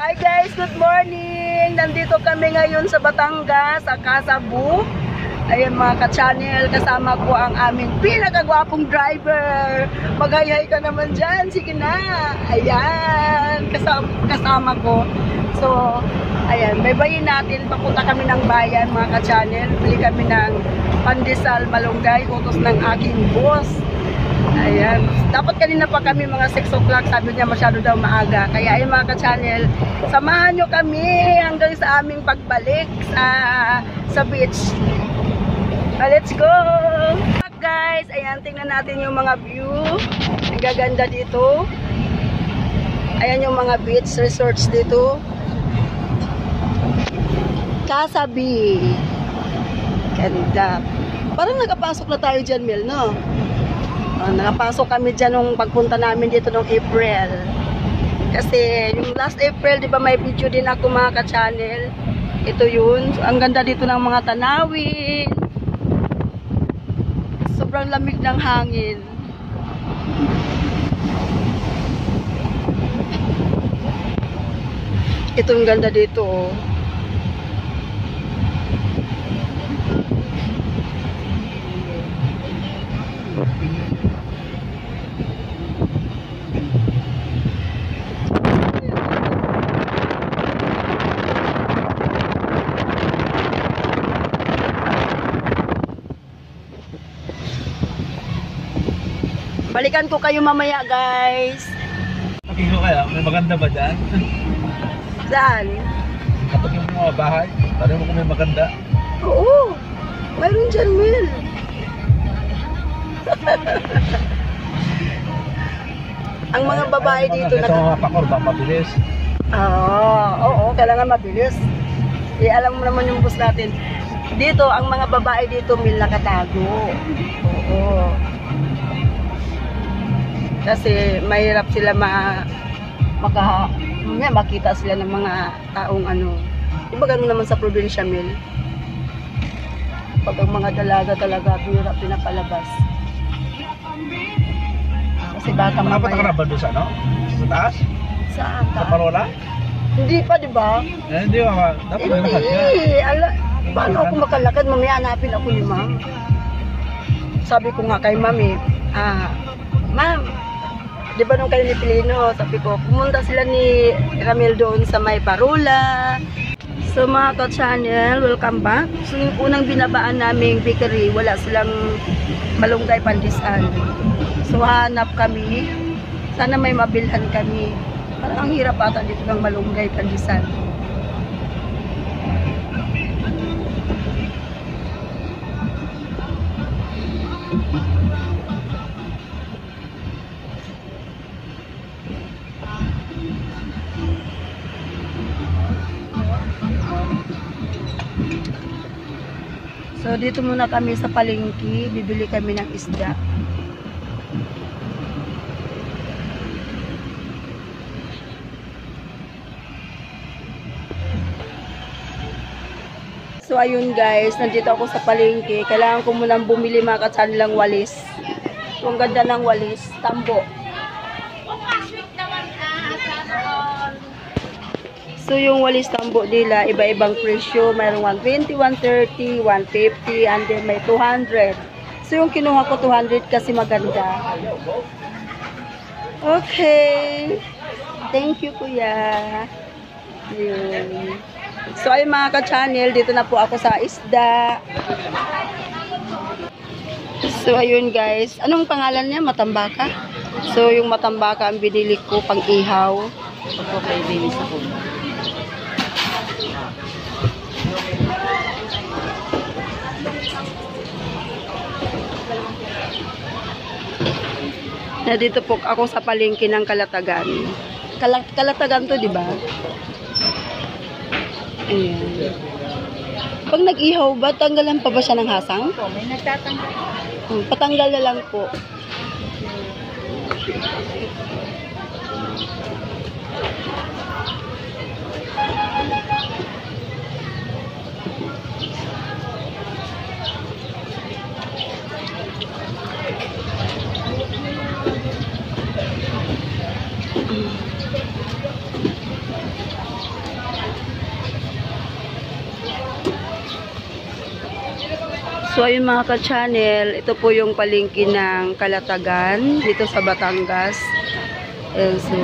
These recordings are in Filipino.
Hi guys, good morning! Nandito kami ngayon sa Batangas, sa Casabu. Ayan mga ka-channel, kasama ko ang aming pinakagwapong driver. Mag-hi-hi ka naman dyan, sige na. Ayan, kasama ko. So, ayan, baybayin natin. Papunta kami ng bayan mga ka-channel. Bili kami ng pandesal malunggay, utos ng aking boss. Ayan. Dapat kanina pa kami mga 6 o'clock. Sabi niya masyado daw maaga. Kaya ayun mga ka-channel, samahan nyo kami hanggang sa aming pagbalik sa beach. Let's go! Guys, ayan, tingnan natin yung mga view. Ang gaganda dito. Ayan yung mga beach resorts dito. Casabi. Ganda. Parang nakapasok na tayo dyan, Mel, no? Nakapasok kami dyan nung pagpunta namin dito nung April. Kasi yung last April, di ba may video din ako mga ka-channel. Ito yun. So, ang ganda dito ng mga tanawin. Sobrang lamig ng hangin. Ito yung ganda dito, oh. Balikan ko kayo mamaya, guys. Kapag ko kaya, may maganda ba dyan? Saan? Kapag yung mga bahay, parang mo kung may maganda. Oo, mayroon dyan, Will. Ang mga babae dito na... Ito mga pakor ba, mabilis? Oo, kailangan mabilis. Alam mo naman yung bus natin. Dito, ang mga babae dito, Will, nakatago. Oo. Kasi mahirap sila makita sila ng mga taong ano. Iba ganun naman sa probinsya, Mil. Pag ang mga dalaga talaga, hirap pinapalabas. Kasi baka mamaya. Makapunta ka na ba doon sa ano? Sa taas? Saan? Sa Parola? Hindi pa, di ba? Hindi ba? Dapat may lakad ka. Paano ako makalakad? Mamaya hanapin ako ni Ma'am. Sabi ko nga kay Ma'am Ma'am, di ba nung kayo ni Pilino, sabi ko, pumunta sila ni Ramil doon sa may Parola. So mga ka-channel, welcome back. So yung unang binabaan naming bakery, wala silang malunggay pandesal. So hanap kami, sana may mabilhan kami. Parang ang hirap ata dito ng malunggay pandesal. So dito muna kami sa palengke, bibili kami ng isda. So ayun guys, nandito ako sa palengke. Kailangan ko munang bumili mga ka-channel ng walis. So ang ganda ng walis, tambo. So yung walis tambo nila, iba-ibang presyo. Mayroong 120, 130, 150, and then may 200. So yung kinuha ko 200 kasi maganda. Okay. Thank you, kuya. Yun. So ayun mga ka-channel, dito na po ako sa isda. So ayun guys, anong pangalan niya? Matambaka? So yung matambaka ang binili ko pang ihaw. Ito kay Dennis ako. Na dito po ako sa palengke ng Kalatagan. Kalatagan to, di ba? Ayan. Pag nag-ihaw ba, tanggalan pa ba siya ng hasang? Po, may nagtatanggal. Patanggal na lang po. So ayun mga ka-channel, ito po yung palengke ng Kalatagan dito sa Batangas. So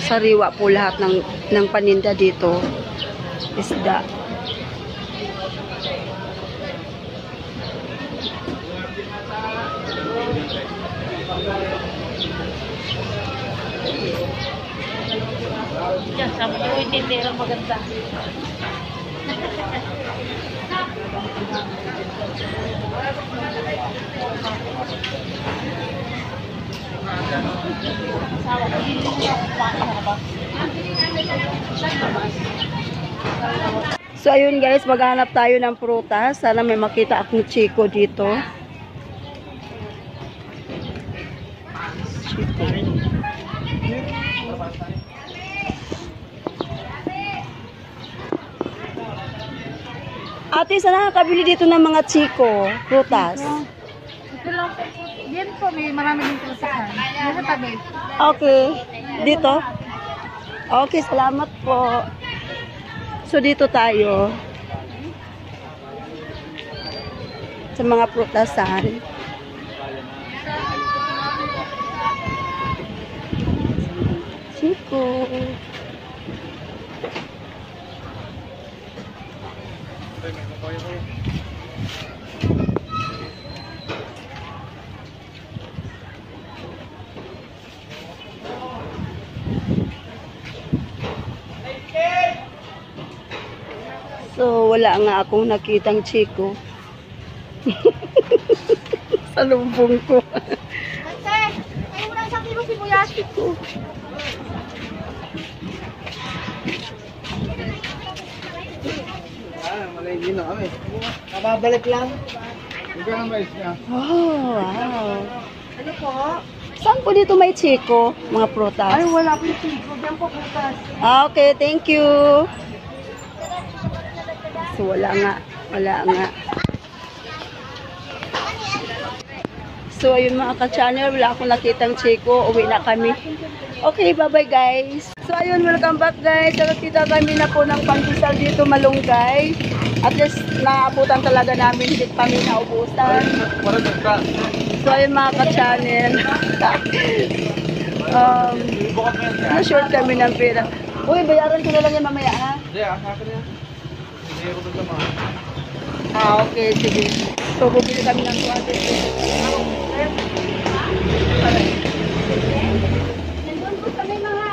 sariwa po lahat ng paninda dito. Isda. Yan, sabi niyo, yung tinderang maganda. So ayun guys, maghanap tayo ng prutas. Sana may makita akong chiko dito. Chiko. Ate, saan nakakabili dito ng mga chiko, prutas? Ito lang po. Yan po, may marami din po sa kan. Yan sa tabi. Okay. Dito? Okay, salamat po. So, dito tayo. Sa mga prutasan. Chiko. So, wala nga akong nakitang chiko. Sa lumbong ko. Ate, ayaw mo lang isang kilo sibuyas. Chiko. Malay na kami. Kababalik lang. Hindi na mais niya. Oh, wow. Ano po? Saan po dito may chiko, mga prutas? Ay, wala po yung chico. Diyan po bukas. Okay, thank you. So, wala nga. Wala nga. So, ayun mga ka-channel, wala akong nakitang chiko. Uwi na kami. Okay, bye-bye guys. So, ayun, welcome back guys. Nakakita kami na po ng pangkisal dito, Malunggay. At least, naabutan talaga namin. Hindi kami naubusan. Para ka. So, ayun mga ka-channel. Na-short kami ng pera. Uy, bayaran ko na lang yan mamaya, ha? Hindi, sa akin yan. Hindi ko ito naman. Okay, sige. So, bumili kami ng 200. Nandun po kami mga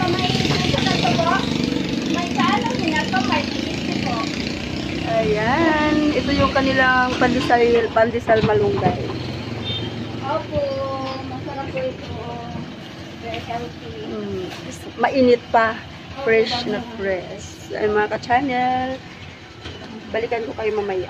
kamay sa po. May saalang ginagawa, may tinis po. Ayan. Ito yung kanilang pandesal malunggay. Opo, masarap po ito. Very healthy. Mainit pa. Fresh na fresh. Ay mga ka-channel. Balikan ko kayo mamaya.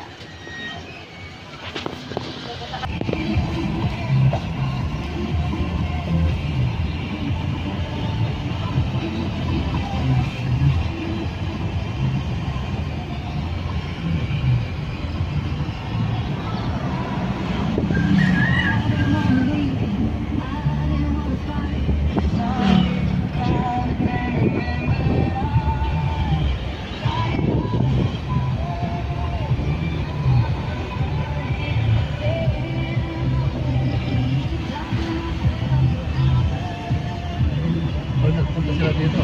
Nagpunta sila dito.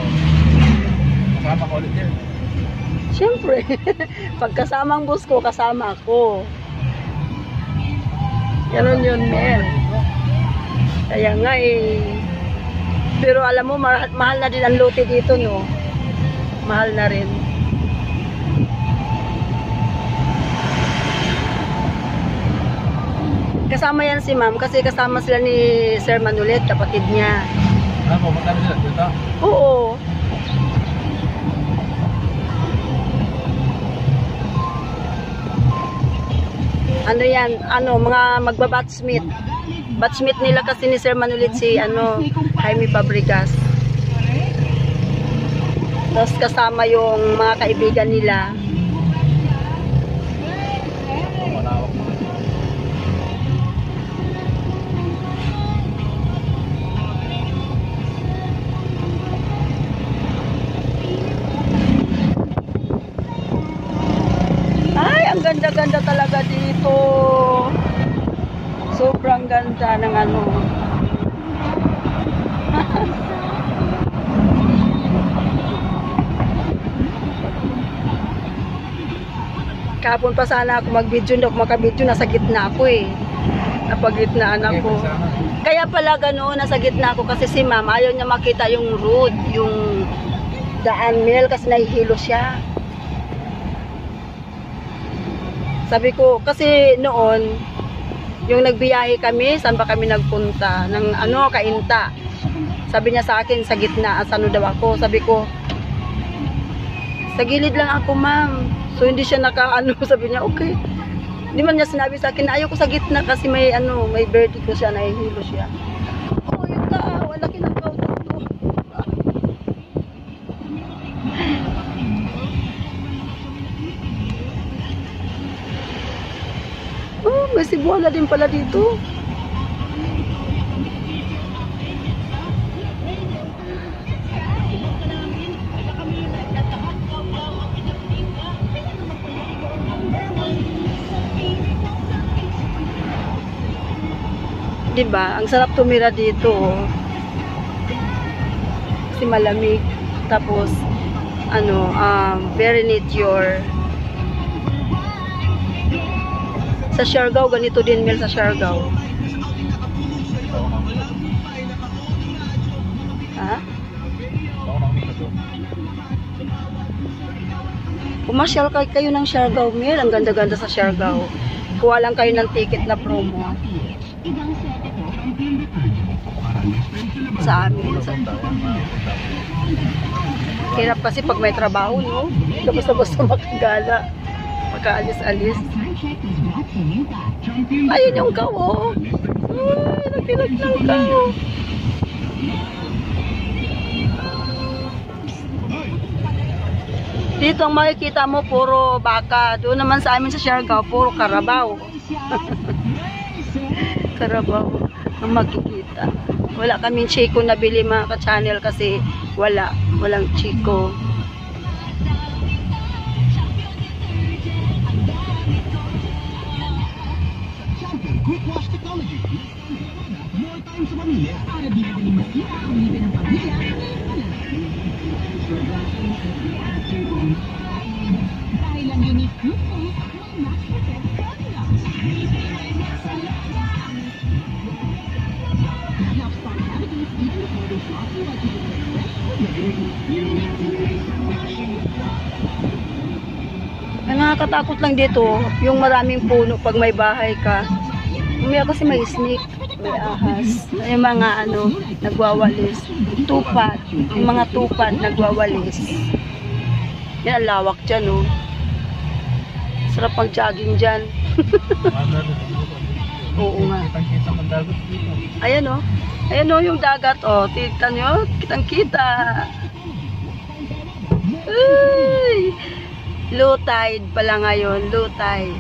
Kasama ko ulit yan. Siyempre. Pagkasamang bus ko, kasama ako. Ganon yun, Mel. Kaya nga eh. Pero alam mo, mahal na din ang lote dito, no? Mahal na rin. Kasama yan si ma'am kasi kasama sila ni Sir Manulet, kapatid niya. Ano, pumunta sila dito? Oo. Ano yan, mga magba-batchmate. Batchmate nila kasi ni Sir Manulit si Jaime Fabregas. Tapos kasama yung mga kaibigan nila. Malawak mo. ganda dito. Sobrang ganda ng ano. Kahapon pa sana ako mag-video, hindi ako makabidyo, nasa gitna ako eh. Napagitnaan ako. Kaya pala gano'n, nasa gitna ako kasi si ma'am, ayaw niya makita yung road, yung daan Mel kasi nahihilo siya. Sabi ko, kasi noon, yung nagbiyahe kami, saan ba kami nagpunta? Ng ano, Kainta. Sabi niya sa akin, sa gitna, at ano daw ako. Sabi ko, sa gilid lang ako ma'am. So hindi siya naka-ano, sabi niya, okay. Hindi man niya sinabi sa akin, ayaw ko sa gitna kasi may ano, may vertigo siya, nahihilo siya. Oh, yun ka, wala kinakaw dito. Oh, may Cebuana din pala dito. Diba? Ang sarap tumira dito. Oh. Kasi malamig. Tapos, ano, very nature. Sa Siargao, ganito din Mel sa Siargao. Ha? Pumasyal kayo ng Siargao Mel. Ang ganda-ganda sa Siargao. Kuha lang kayo ng ticket na promo. Sa amin. Hirap kasi pag may trabaho, no? Basta-basta makagala. Makaalis-alis. Ayun yung kao. Ay, napilag ng kao. Dito ang makikita mo, puro baka. Doon naman sa amin sa Siargao, puro karabaw. Karabaw ang makikita. Wala kaming chiko na bili mga ka-channel kasi walang chiko. Ang nakakatakot lang dito, yung maraming puno pag may bahay ka. Umaya kasi may snake, may ahas, yung mga ano, nagwawalis. Tupad, yung mga tupad nagwawalis. Yan, ang lawak dyan, oh. Sarap pag-jogging dyan. Oo nga. Ayan, oh. Ayan, oh, yung dagat, oh. Tignan nyo, kitang-kita. Ay! Low tide pala ngayon, low tide.